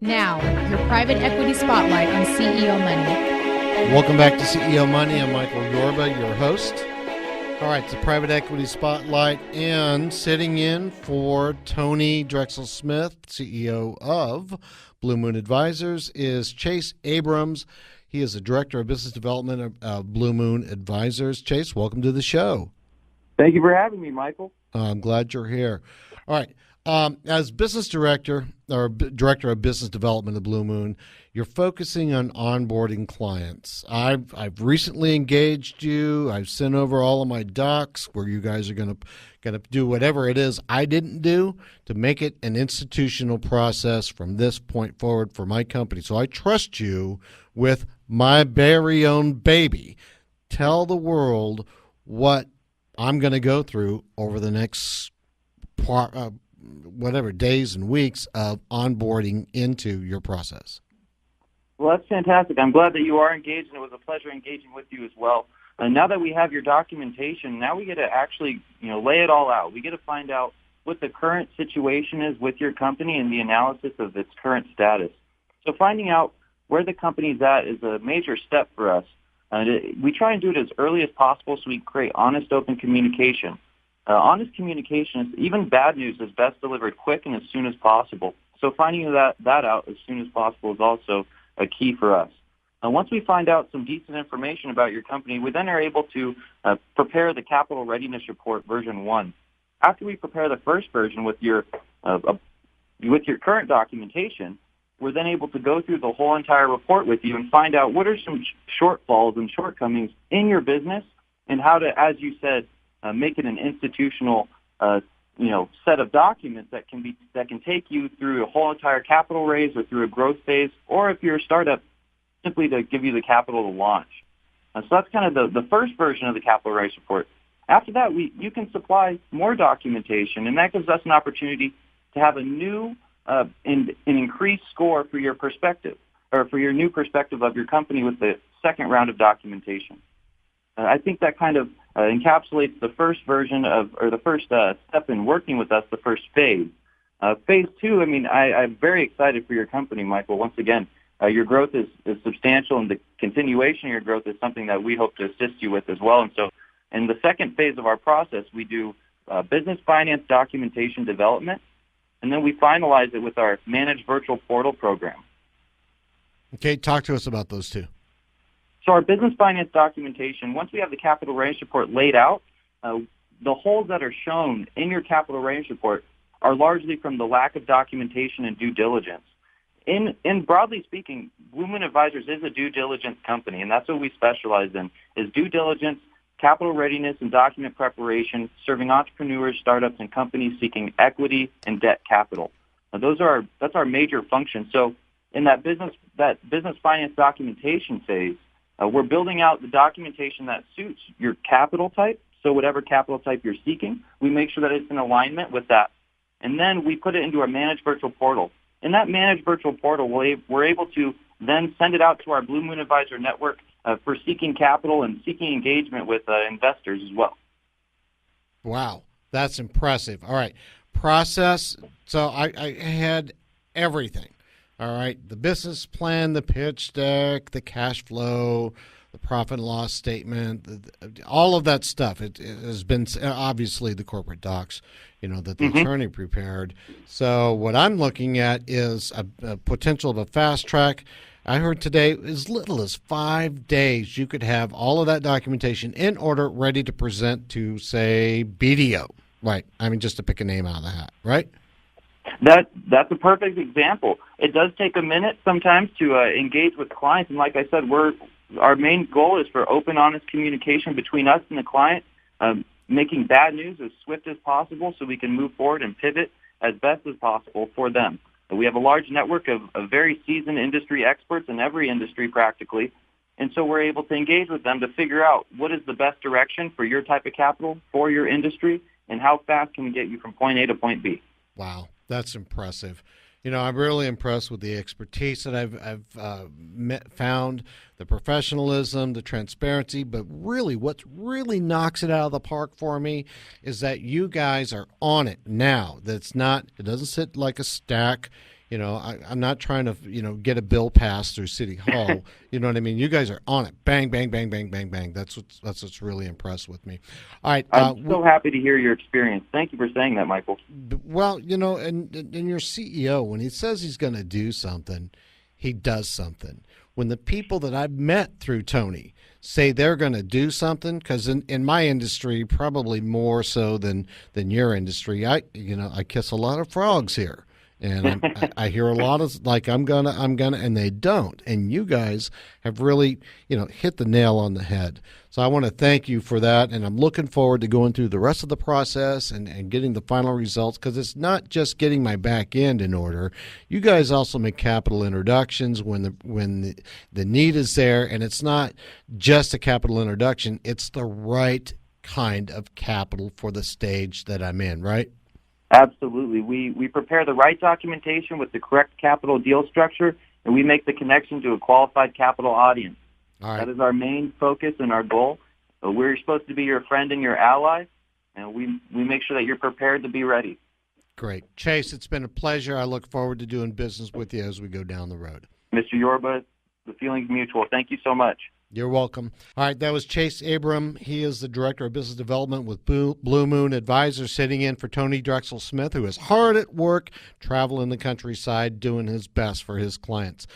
Now, your private equity spotlight on CEO Money. Welcome back to CEO Money. I'm Michael Yorba, your host. All right, it's the private equity spotlight, and sitting in for Tony Drexel-Smith, CEO of Blue Moon Advisors, is Chase Abrams. He is the Director of Business Development of Blue Moon Advisors. Chase, welcome to the show. Thank you for having me, Michael. I'm glad you're here. All right. As business director or director of business development of Blue Moon, you're focusing on onboarding clients. I've recently engaged you. I've sent over all of my docs where you guys are going to do whatever it is I didn't do to make it an institutional process from this point forward for my company. So I trust you with my very own baby. Tell the world what I'm going to go through over the next days and weeks of onboarding into your process. Well, that's fantastic. I'm glad that you are engaged, and it was a pleasure engaging with you as well. Now that we have your documentation, now we get to actually, lay it all out. We get to find out what the current situation is with your company and the analysis of its current status. So finding out where the company's at is a major step for us. We try and do it as early as possible so we create honest, open communication. Honest communication, even bad news, is best delivered quick and as soon as possible. So finding that out as soon as possible is also a key for us. Once we find out some decent information about your company, we then are able to prepare the capital readiness report version 1. After we prepare the first version with your current documentation, we're then able to go through the whole entire report with you and find out what are some shortfalls and shortcomings in your business and how to, as you said, make it an institutional, set of documents that can take you through a whole entire capital raise or through a growth phase, or if you're a startup, simply to give you the capital to launch. So that's kind of the first version of the capital raise report. After that, you can supply more documentation, and that gives us an opportunity to have a new and increased score for your perspective, or for your new perspective of your company with the second round of documentation. I think that kind of encapsulates the first version the first step in working with us, the first phase. Phase 2, I'm very excited for your company, Michael. Once again, your growth is substantial, and the continuation of your growth is something that we hope to assist you with as well. And so in the second phase of our process, we do business finance documentation development, and then we finalize it with our managed virtual portal program. Okay, talk to us about those two. So our business finance documentation, once we have the capital raise report laid out, the holes that are shown in your capital raise report are largely from the lack of documentation and due diligence. In broadly speaking, Blue Moon Advisors is a due diligence company, and that's what we specialize in, is due diligence, capital readiness, and document preparation, serving entrepreneurs, startups, and companies seeking equity and debt capital. Now, that's our major function. So in that business finance documentation phase, we're building out the documentation that suits your capital type. So whatever capital type you're seeking, we make sure that it's in alignment with that. And then we put it into our managed virtual portal. In that managed virtual portal, we're able to then send it out to our Blue Moon Advisor network for seeking capital and seeking engagement with investors as well. Wow, that's impressive. All right, process. So I had everything. All right, the business plan, the pitch deck, the cash flow, the profit and loss statement, all of that stuff. It has been obviously the corporate docs, that the attorney prepared. So what I'm looking at is a potential of a fast track. I heard today as little as 5 days you could have all of that documentation in order, ready to present to, say, BDO. Right. Just to pick a name out of the hat, right? That's a perfect example. It does take a minute sometimes to engage with clients, and like I said, our main goal is for open, honest communication between us and the client, making bad news as swift as possible so we can move forward and pivot as best as possible for them. We have a large network of very seasoned industry experts in every industry practically, and so we're able to engage with them to figure out what is the best direction for your type of capital, for your industry, and how fast can we get you from point A to point B. Wow. That's impressive. I'm really impressed with the expertise that I've found, the professionalism, the transparency, but really what really knocks it out of the park for me is that you guys are on it now. It doesn't sit like a stack, I'm not trying to, get a bill passed through City Hall. You know what I mean? You guys are on it. Bang, bang, bang, bang, bang, bang. That's what's really impressed with me. All right. I'm so happy to hear your experience. Thank you for saying that, Michael. Well, and your CEO, when he says he's going to do something, he does something. When the people that I've met through Tony say they're going to do something, because in my industry, probably more so than your industry, I kiss a lot of frogs here. And I hear a lot of like, I'm gonna, and they don't. And you guys have really, hit the nail on the head. So I want to thank you for that. And I'm looking forward to going through the rest of the process and getting the final results, because it's not just getting my back end in order. You guys also make capital introductions when the need is there. And it's not just a capital introduction. It's the right kind of capital for the stage that I'm in, right? Absolutely. We prepare the right documentation with the correct capital deal structure, and we make the connection to a qualified capital audience. All right. That is our main focus and our goal. We're supposed to be your friend and your ally, and we make sure that you're prepared to be ready. Great. Chase, it's been a pleasure. I look forward to doing business with you as we go down the road. Mr. Yorba, the feeling's mutual. Thank you so much. You're welcome. All right, that was Chase Abram. He is the Director of Business Development with Blue Moon Advisors, sitting in for Tony Drexel Smith, who is hard at work traveling the countryside doing his best for his clients.